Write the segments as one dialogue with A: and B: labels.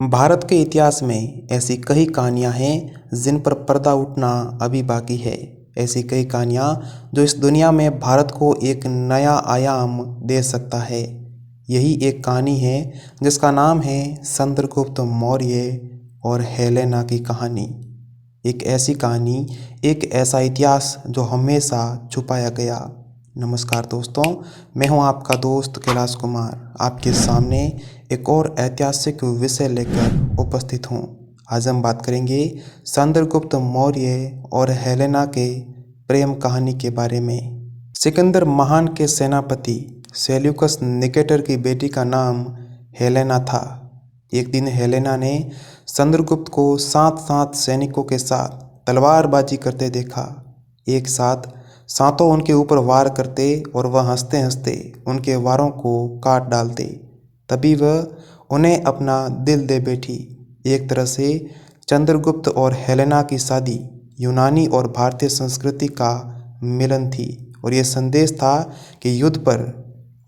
A: भारत के इतिहास में ऐसी कई कहानियाँ हैं जिन पर पर्दा उठना अभी बाकी है। ऐसी कई कहानियाँ जो इस दुनिया में भारत को एक नया आयाम दे सकता है। यही एक कहानी है जिसका नाम है चंद्रगुप्त मौर्य और हेलेना की कहानी। एक ऐसी कहानी, एक ऐसा इतिहास जो हमेशा छुपाया गया। नमस्कार दोस्तों, मैं हूं आपका दोस्त कैलाश कुमार, आपके सामने एक और ऐतिहासिक विषय लेकर उपस्थित हूं। आज हम बात करेंगे चंद्रगुप्त मौर्य और हेलेना के प्रेम कहानी के बारे में। सिकंदर महान के सेनापति सेल्यूकस निकेटर की बेटी का नाम हेलेना था। एक दिन हेलेना ने चंद्रगुप्त को सात सात सैनिकों के साथ तलवारबाजी करते देखा। एक साथ सातों उनके ऊपर वार करते और वह हंसते हंसते उनके वारों को काट डालते। तभी वह उन्हें अपना दिल दे बैठी। एक तरह से चंद्रगुप्त और हेलेना की शादी यूनानी और भारतीय संस्कृति का मिलन थी और ये संदेश था कि युद्ध पर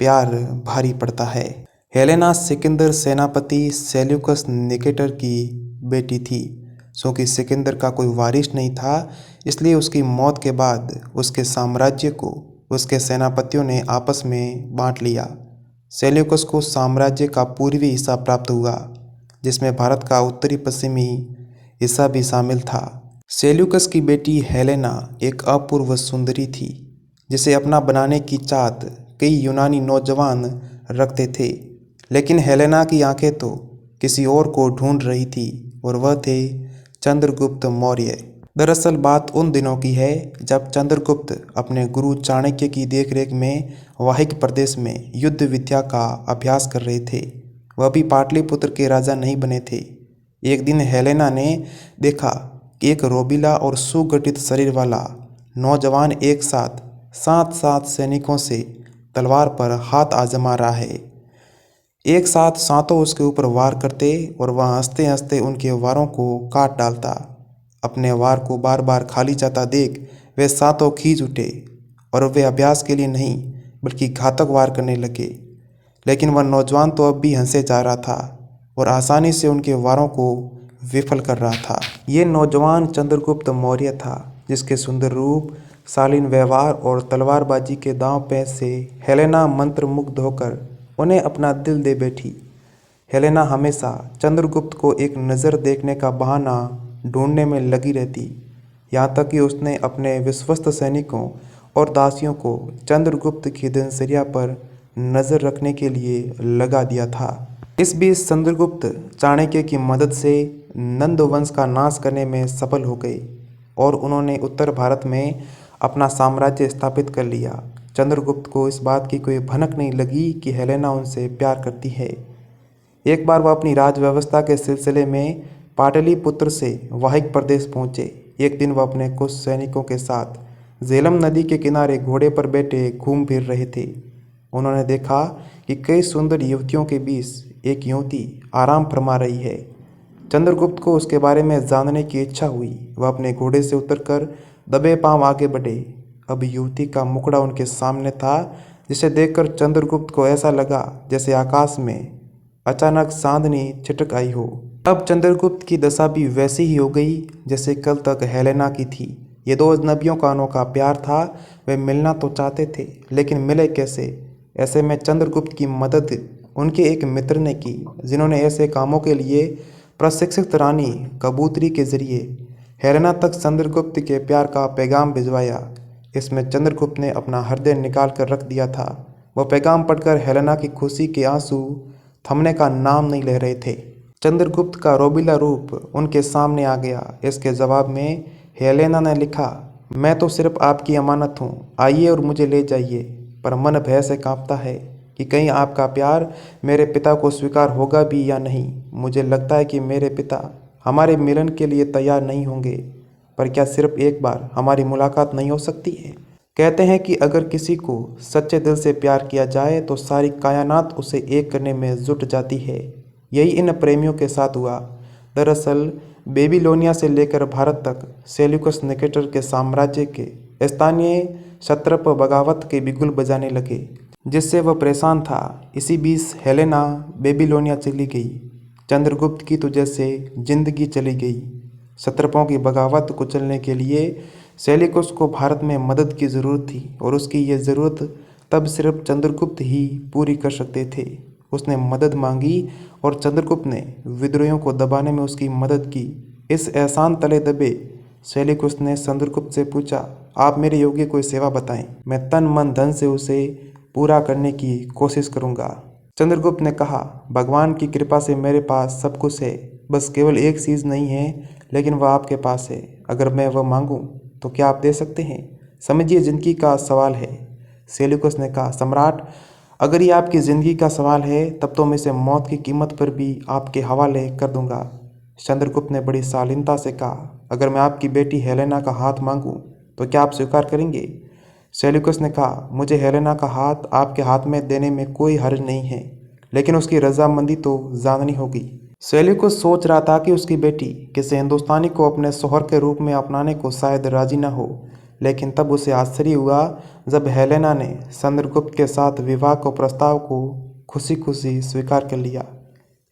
A: प्यार भारी पड़ता है। हेलेना सिकंदर सेनापति सेल्यूकस निकेटर की बेटी थी। क्योंकि सिकंदर का कोई वारिस नहीं था, इसलिए उसकी मौत के बाद उसके साम्राज्य को उसके सेनापतियों ने आपस में बांट लिया। सेल्यूकस को साम्राज्य का पूर्वी हिस्सा प्राप्त हुआ, जिसमें भारत का उत्तरी पश्चिमी हिस्सा भी शामिल था। सेल्यूकस की बेटी हेलेना एक अपूर्व सुंदरी थी, जिसे अपना बनाने की चाहत कई यूनानी नौजवान रखते थे। लेकिन हेलेना की आंखें तो किसी और को ढूंढ रही थी और वह थे चंद्रगुप्त मौर्य। दरअसल बात उन दिनों की है जब चंद्रगुप्त अपने गुरु चाणक्य की देखरेख में वाहिक प्रदेश में युद्ध विद्या का अभ्यास कर रहे थे। वह भी पाटलिपुत्र के राजा नहीं बने थे। एक दिन हेलेना ने देखा कि एक रोबीला और सुगठित शरीर वाला नौजवान एक साथ सात सात सैनिकों से तलवार पर हाथ आजमा रहा है। एक साथ सातों उसके ऊपर वार करते और वह हंसते हंसते उनके वारों को काट डालता। अपने वार को बार बार खाली जाता देख वे सातों खींच उठे और वे अभ्यास के लिए नहीं बल्कि घातक वार करने लगे। लेकिन वह नौजवान तो अब भी हंसे जा रहा था और आसानी से उनके वारों को विफल कर रहा था। ये नौजवान चंद्रगुप्त मौर्य था, जिसके सुंदर रूप, शालीन व्यवहार और तलवारबाजी के दांव पेच से हेलेना मंत्रमुग्ध होकर उन्हें अपना दिल दे बैठी। हेलेना हमेशा चंद्रगुप्त को एक नज़र देखने का बहाना ढूंढने में लगी रहती, यहाँ तक कि उसने अपने विश्वस्त सैनिकों और दासियों को चंद्रगुप्त की दिनचर्या पर नज़र रखने के लिए लगा दिया था। इस बीच चंद्रगुप्त चाणक्य की मदद से नंद वंश का नाश करने में सफल हो गए और उन्होंने उत्तर भारत में अपना साम्राज्य स्थापित कर लिया। चंद्रगुप्त को इस बात की कोई भनक नहीं लगी कि हेलेना उनसे प्यार करती है। एक बार वह अपनी राज व्यवस्था के सिलसिले में पाटलिपुत्र से वाहिक प्रदेश पहुंचे। एक दिन वह अपने कुछ सैनिकों के साथ झेलम नदी के किनारे घोड़े पर बैठे घूम फिर रहे थे। उन्होंने देखा कि कई सुंदर युवतियों के बीच एक युवती आराम फरमा रही है। चंद्रगुप्त को उसके बारे में जानने की इच्छा हुई। वह अपने घोड़े से उतरकर दबे पांव आगे बढ़े। अब युवती का मुखड़ा उनके सामने था, जिसे देखकर चंद्रगुप्त को ऐसा लगा जैसे आकाश में अचानक चांदनी छिटक आई हो। अब चंद्रगुप्त की दशा भी वैसी ही हो गई जैसे कल तक हेलेना की थी। ये दो अजनबियों का अनोखा प्यार था। वे मिलना तो चाहते थे, लेकिन मिले कैसे? ऐसे में चंद्रगुप्त की मदद उनके एक मित्र ने की, जिन्होंने ऐसे कामों के लिए प्रशिक्षित रानी कबूतरी के जरिए हेलेना तक चंद्रगुप्त के प्यार का पैगाम भिजवाया। इसमें चंद्रगुप्त ने अपना हृदय निकाल कर रख दिया था। वह पैगाम पढ़कर हेलेना की खुशी के आंसू थमने का नाम नहीं ले रहे थे। चंद्रगुप्त का रोबीला रूप उनके सामने आ गया। इसके जवाब में हेलेना ने लिखा, मैं तो सिर्फ आपकी अमानत हूँ, आइए और मुझे ले जाइए। पर मन भय से कांपता है कि कहीं आपका प्यार मेरे पिता को स्वीकार होगा भी या नहीं। मुझे लगता है कि मेरे पिता हमारे मिलन के लिए तैयार नहीं होंगे। पर क्या सिर्फ एक बार हमारी मुलाकात नहीं हो सकती है? कहते हैं कि अगर किसी को सच्चे दिल से प्यार किया जाए तो सारी कायनात उसे एक करने में जुट जाती है। यही इन प्रेमियों के साथ हुआ। दरअसल बेबीलोनिया से लेकर भारत तक सेल्यूकस निकेटर के साम्राज्य के स्थानीय क्षत्रप बगावत के बिगुल बजाने लगे, जिससे वह परेशान था। इसी बीच हेलेना बेबीलोनिया चली गई। चंद्रगुप्त की तो जैसे जिंदगी चली गई। सत्रपों की बगावत कुचलने के लिए सेल्यूकस को भारत में मदद की ज़रूरत थी और उसकी ये ज़रूरत तब सिर्फ चंद्रगुप्त ही पूरी कर सकते थे। उसने मदद मांगी और चंद्रगुप्त ने विद्रोहियों को दबाने में उसकी मदद की। इस एहसान तले दबे सेल्यूकस ने चंद्रगुप्त से पूछा, आप मेरे योग्य कोई सेवा बताएं, मैं तन मन धन से उसे पूरा करने की कोशिश करूंगा। चंद्रगुप्त ने कहा, भगवान की कृपा से मेरे पास सब कुछ है, बस केवल एक चीज़ नहीं है, लेकिन वह आपके पास है। अगर मैं वह मांगूं तो क्या आप दे सकते हैं? समझिए, जिंदगी का सवाल है। सेल्यूकस ने कहा, सम्राट, अगर ये आपकी ज़िंदगी का सवाल है तब तो मैं इसे मौत की कीमत पर भी आपके हवाले कर दूंगा। चंद्रगुप्त ने बड़ी शालीनता से कहा, अगर मैं आपकी बेटी हेलेना का हाथ मांगूं तो क्या आप स्वीकार करेंगे? सेल्यूकस ने कहा, मुझे हेलेना का हाथ आपके हाथ में देने में कोई हर्ज नहीं है, लेकिन उसकी रजामंदी तो जाननी होगी। सेल्यूकस सोच रहा था कि उसकी बेटी किसी हिंदुस्तानी को अपने शौहर के रूप में अपनाने को शायद राजी न हो, लेकिन तब उसे आश्चर्य हुआ जब हेलेना ने चंद्रगुप्त के साथ विवाह को प्रस्ताव को खुशी खुशी स्वीकार कर लिया।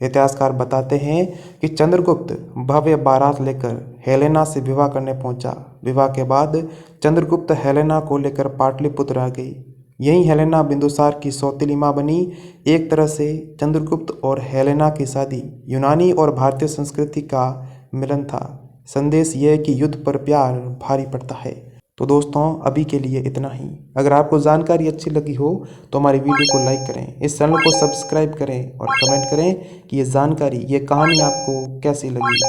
A: इतिहासकार बताते हैं कि चंद्रगुप्त भव्य बारात लेकर हेलेना से विवाह करने पहुंचा। विवाह के बाद चंद्रगुप्त हेलेना को लेकर पाटलिपुत्र आ गई। यही हेलेना बिंदुसार की सौतेली मां बनी। एक तरह से चंद्रगुप्त और हेलेना की शादी यूनानी और भारतीय संस्कृति का मिलन था। संदेश यह है कि युद्ध पर प्यार भारी पड़ता है। तो दोस्तों, अभी के लिए इतना ही। अगर आपको जानकारी अच्छी लगी हो तो हमारी वीडियो को लाइक करें, इस चैनल को सब्सक्राइब करें और कमेंट करें कि ये जानकारी, ये कहानी आपको कैसी लगी।